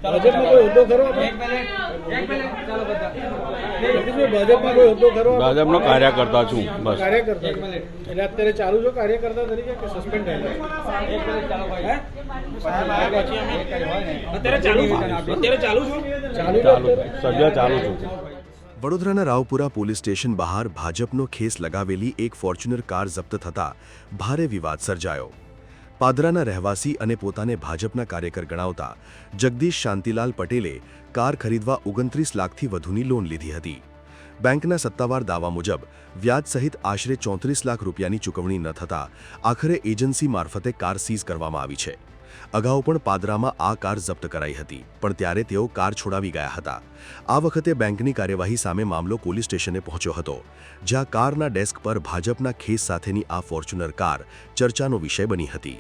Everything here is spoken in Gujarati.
ભાજપમાં કોઈ હોદ્દો ખરો? ભાજપમાં કોઈ હોદ્દો ખરો? ભાજપનો કાર્યકર્તા છું બસ. કાર્યકર્તા એટલે અત્યારે ચાલુ છો કાર્યકર્તા તરીકે કે સસ્પેન્ડ થયેલા? અત્યારે ચાલુ છું. ચાલુ સભ્ય ચાલુ છું. વડોદરાના રાવપુરા પોલીસ સ્ટેશન બહાર ભાજપનો ખેસ લગાવેલી એક ફોર્ચ્યુનર કાર જપ્ત થતા ભારે વિવાદ સર્જાયો. પાદરાના રહેવાસી અને પોતાને ભાજપના કાર્યકર ગણાવતા જગદીશ શાંતિલાલ પટેલે કાર ખરીદવા 29 લાખથી વધુની લોન લીધી હતી. બેંકના સત્તાવાર દાવા મુજબ વ્યાજ સહિત આશરે 34 લાખ રૂપિયાની ચૂકવણી ન થતાં આખરે એજન્સી મારફતે કાર સીઝ કરવામાં આવી છે. અગાઉ પણ પાદરામાં આ કાર જપ્ત કરાઈ હતી, પણ ત્યારે તેઓ કાર છોડાવી ગયા હતા. આ વખતે બેંકની કાર્યવાહી સામે મામલો પોલીસ સ્ટેશને પહોંચ્યો હતો, જ્યાં કારના ડેસ્ક પર ભાજપના ખેસ સાથેની આ ફોર્ચ્યુનર કાર ચર્ચાનો વિષય બની હતી.